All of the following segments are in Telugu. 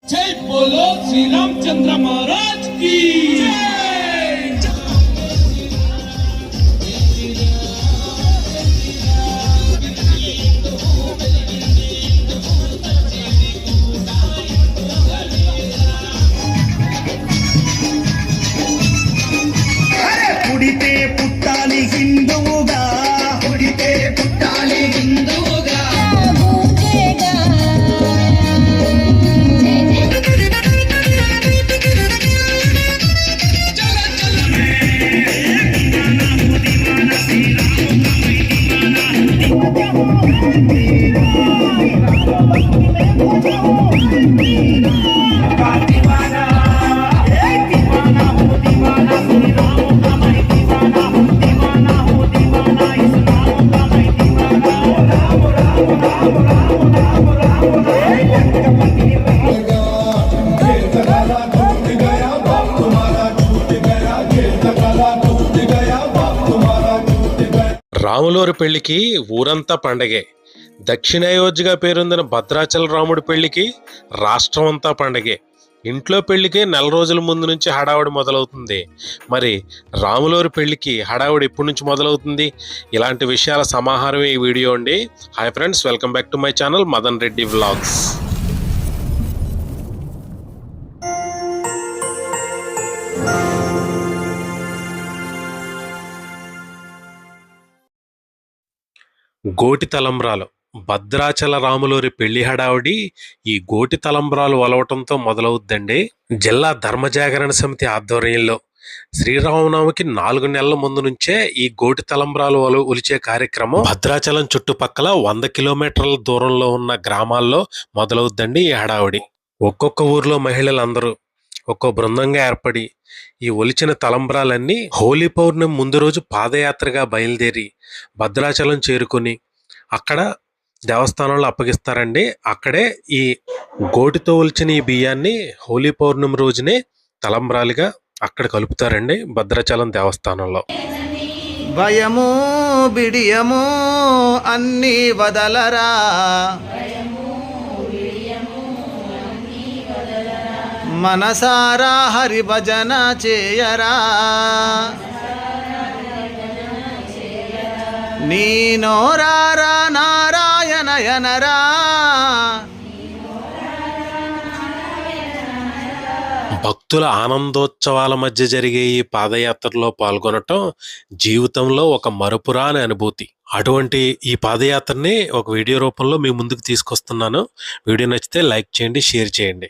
जय बोलो श्री रामचंद्र महाराज की పుడితే పుట్టాలి హిందువుగా, పుడితే పుట్టాలి హిందువుగా. రాములవారి పెళ్లికి ఊరంతా పండగే. దక్షిణాయోధ్యగా పేరొందిన భద్రాచల రాముడి పెళ్లికి రాష్ట్రం అంతా పండగే. ఇంట్లో పెళ్లికి నెల రోజుల ముందు నుంచి హడావుడి మొదలవుతుంది. మరి రాములవారి పెళ్లికి హడావుడి ఎప్పటి నుంచి మొదలవుతుంది? ఇలాంటి విషయాల సమాహారమే ఈ వీడియో అండి. Hi friends, welcome back to my channel Madan Reddy vlogs. గోటి తలంబ్రాలు. భద్రాచల రాములవారి పెళ్లి హడావుడి ఈ గోటి తలంబ్రాలు ఒలవటంతో మొదలవుద్దండి. జిల్లా ధర్మజాగరణ సమితి ఆధ్వర్యంలో శ్రీరామనవమికి 4 నెలల ముందు నుంచే ఈ గోటి తలంబ్రాలు ఒలిచే కార్యక్రమం భద్రాచలం చుట్టుపక్కల 100 కిలోమీటర్ల దూరంలో ఉన్న గ్రామాల్లో మొదలవుద్దండి ఈ హడావుడి. ఒక్కొక్క ఊర్లో మహిళలందరూ ఒక్కో బృందంగా ఏర్పడి ఈ ఒలిచిన తలంబ్రాలన్నీ హోలీ పౌర్ణమి ముందు రోజు పాదయాత్రగా బయలుదేరి భద్రాచలం చేరుకుని అక్కడ దేవస్థానంలో అప్పగిస్తారండి. అక్కడే ఈ గోటితో ఒలిచిన ఈ బియ్యాన్ని హోలీ పౌర్ణమి రోజునే తలంబ్రాలుగా అక్కడ కలుపుతారండి భద్రాచలం దేవస్థానంలో. భయము బిడియము అన్ని వదలరా, మనసారా హరి భజన చేయరా, నీ నోరారా నారాయణ యనరా. భక్తుల ఆనందోత్సవాల మధ్య జరిగే ఈ పాదయాత్రలో పాల్గొనటం జీవితంలో ఒక మరుపురాని అనుభూతి. అటువంటి ఈ పాదయాత్రని ఒక వీడియో రూపంలో మీ ముందుకు తీసుకొస్తున్నాను. వీడియో నచ్చితే లైక్ చేయండి, షేర్ చేయండి.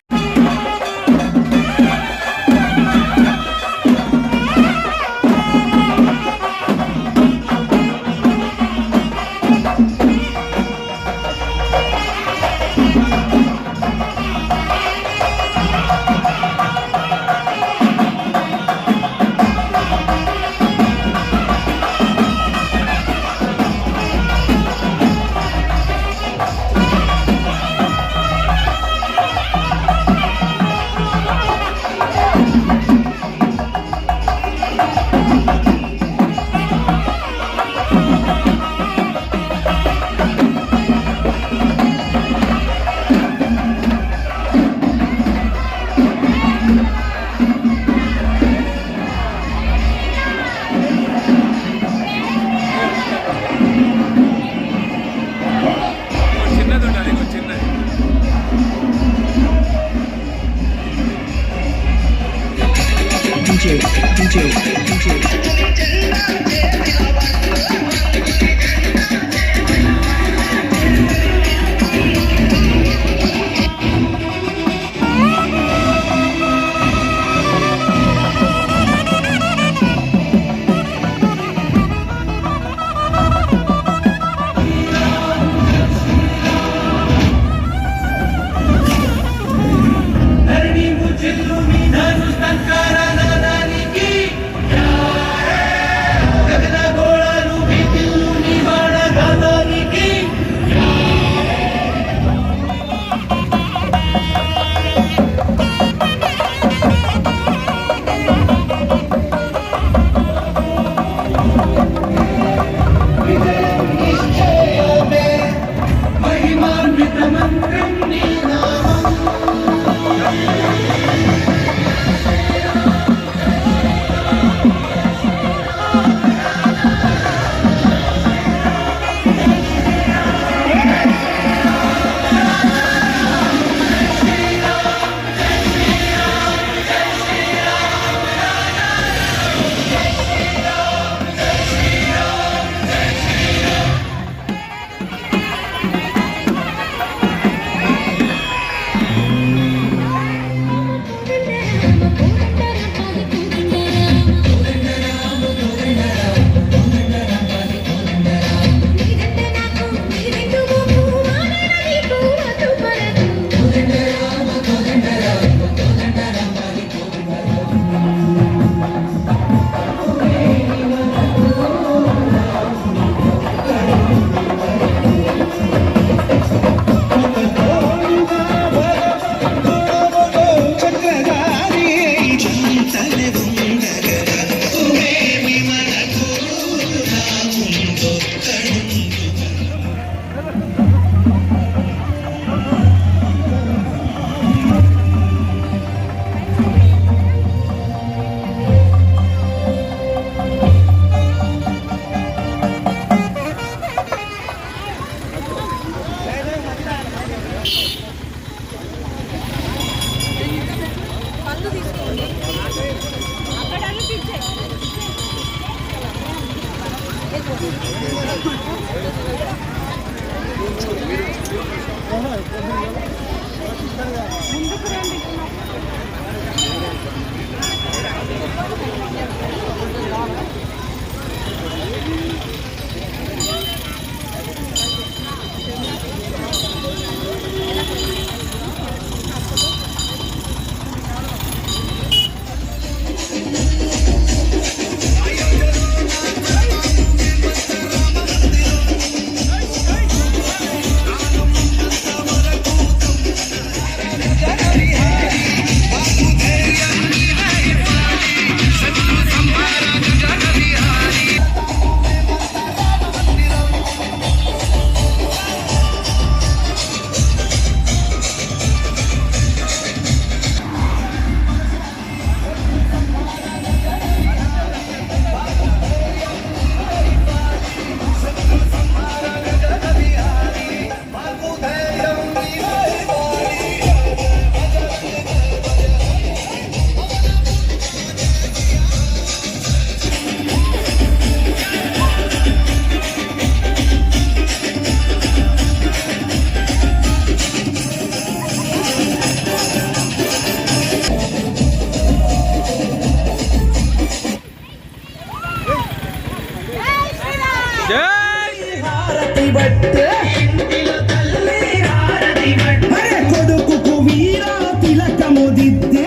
కొడుకు వీరా తిలకము దిద్దే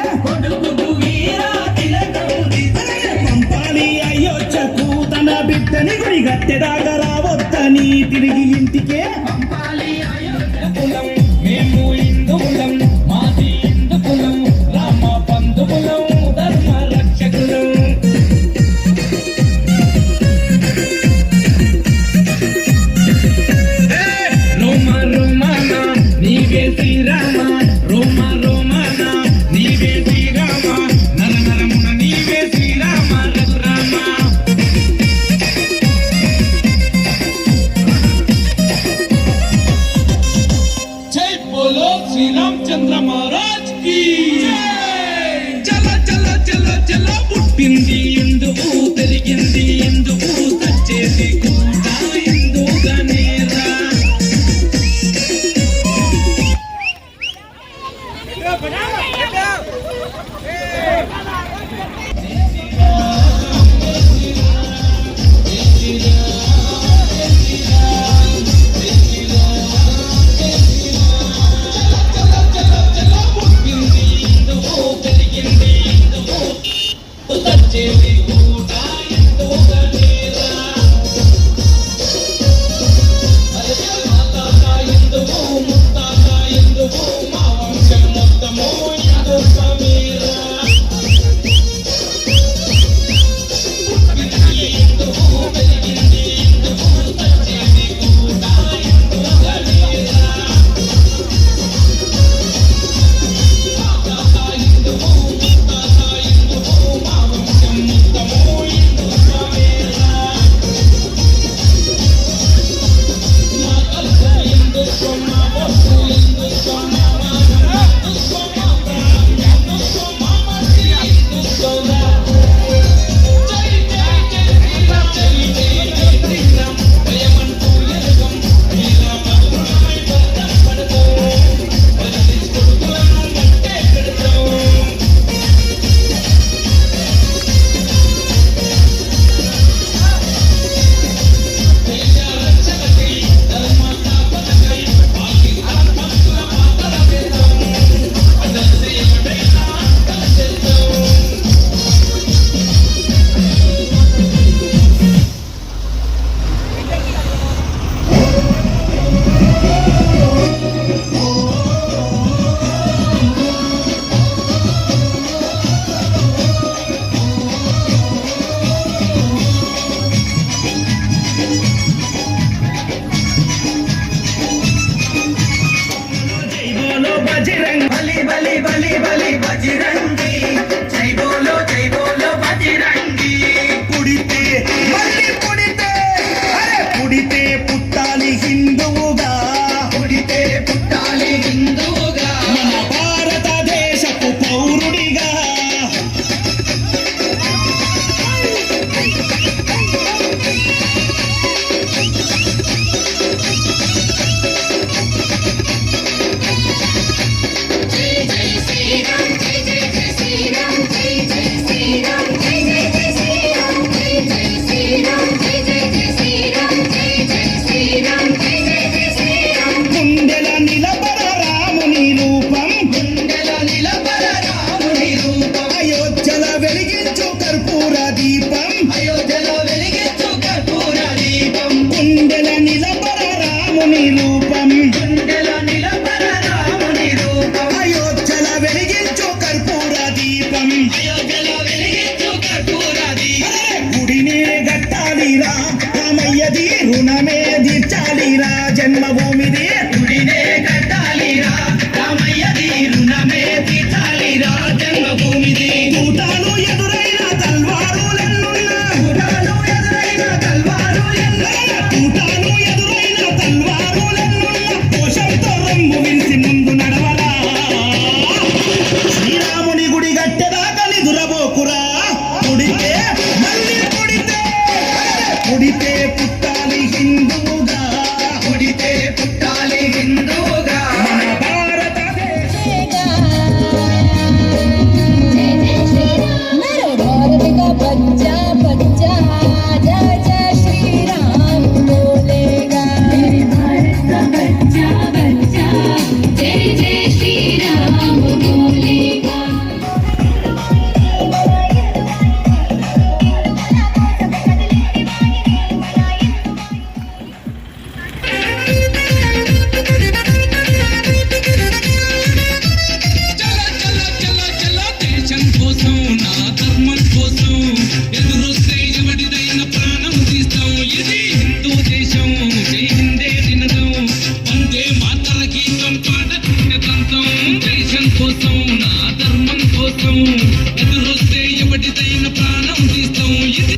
పంపాలి అయ్యొచ్చకు తన బిడ్డని గుడిగట్టెదాకా రావద్దని తిరిగి ఇంటికే మేము హిందువులం మాది హిందుకులం రామ బంధువులం ధర్మ రక్షకులం రోమ రోమన నీవే శ్రీరామ రోమ రోమన నీవే శ్రీరామ నర నరమున నీవే శ్రీరామ రఘురామ బలి బలి బలి బజరంగి జై బోలో బజరంగి పుడితే మళ్ళీ పుడితే అరే పుడితే పుట్టాలి హిందువుగా పుడితే పుట్టాలి హిందువుగా మన భారతదేశపు పౌరుడిగా గుండెల నిలబర రాముని రూపం అయోధ్యల వెలిగించు కర్పూర దీపం గుండెల నిలబర రాముని రూపం అయోధ్యల వెలిగించు కర్పూర దీపం గుడినే గట్టాలిరా రామయ్యది రుణమే తీర్చాలిరా జన్మభూమిది గుడినే కట్టాలిరా రామయ్యది రుణమే తీర్చాలిరా జన్మభూమిది తూటాలు ఎదురైన తల్వారులెన్నున్నా తూటాలు ఎదురైన తల్వారులెన్నున్నా కోశంతో రొమ్ము విరిసి ముందు నడవరా శ్రీరాముని గుడి గట్టెదాకా నిదురబోకురా పుడితే మళ్ళీ పుడితే పుడితే పుట్టాలి హిందువుగా పుడితే పుట్టాలి హిందువుగా మన భారతదేశం मेरे भारत का बच्चा बच्चा जय जय श्री राम बोलेगा मेरे भारत का बच्चा बच्चा जय जय श्री राम बोलेगा చల దేశం కోసం నా ధర్మం కోసం ఎదురొస్తే ఎవడిదైన ప్రాణం తీస్తాం ఇది హిందూ దేశం జై హిందే నినదం వందే మాతర గీతం పాడకునే దంతం దేశం కోసం నా ధర్మం కోసం ఎదురొస్తే ఎవడిదైన ప్రాణం తీస్తాం ఇది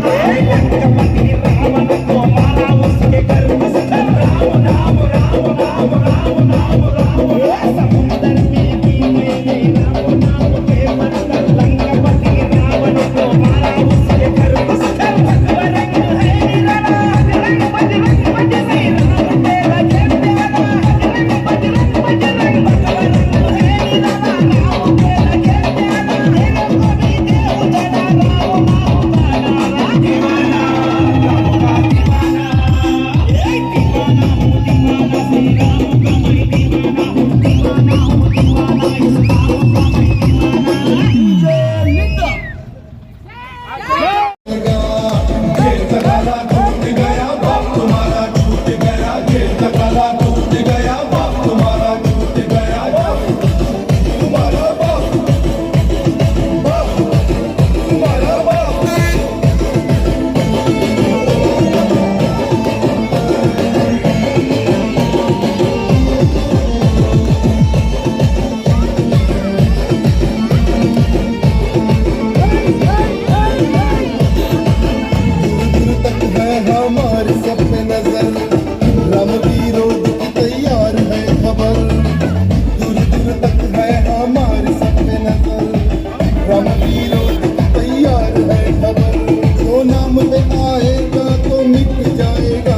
लंकापति रावण को मारा उसके गर्भ से राम राम राम राम राम राम राम समुद्र में भी मैंने राम नाम के मंत्र लंकापति रावण को मारा उसके गर्भ से रंग है निराला रंग बजरंग बज श्री राम तेरा जय प्यारा रंग बजरंग बज रंग रंग है निराला राम तेरा जय प्यारा रंग कवि देव जना राम नाम गाना दीवाना राम का दीवाना ए दीवाना हूँ दीवाना श्री राम का मैं दीवाना हूँ दीवाना हूँ दीवाना इस राम का मैं दीवाना जय निंदा तक है हमारे सब पे नजर राम विरोध की तैयार है खबर दूर दूर तक है हमारे सब पे नजर राम विरोध की तैयार है खबर जो नाम पे आएगा तो मिट जाएगा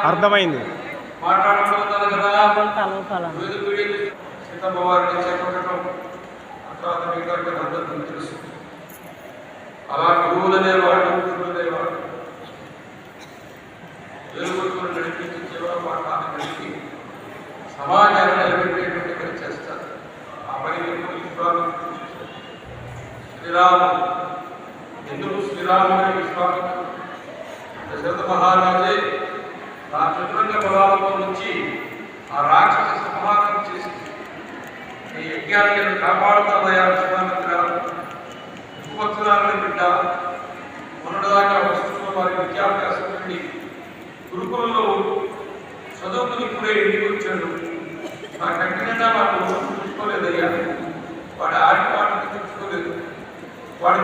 అర్థమైంది. మాట్లాడుతున్నారు కదా సీతమ్మవారిని చేపట్టడం తర్వాత మిగతా అందరికీ తెలుసు. అలా గురువులు అనేవాడు గురువులు అనేవాడు వెలుగుతున్న నడిపించేవారు మాట్లాడి నడిపి సమాజాన్ని నిలబెట్టేటువంటి పని చేస్తారు. ఆ పని విశ్వామిత్రుడు చేశారు. శ్రీరాముడు ఎందుకు శ్రీరాముడి విశ్వామిత్రుడు దశరథ మహారాజే ఆ చతురంగ బలాలతో నుంచి ఆ రాక్షస సంహారం చేసి ఈ యజ్ఞాన్ని కాపాడుతామయ్యా విశ్వామిత్ర ఉపవత్సరాలని బిడ్డ మొన్నటిదాకా వస్తున్న వారి విద్యాభ్యాసం నుండి గురుకులంలో చదువుకుని ఇప్పుడే ఇంటికి వచ్చాడు. నా కంటి నిండా వాడు చూసుకోలేదయ్యా, వాడి ఆడి పాటలు చూసుకోలేదు. వాడి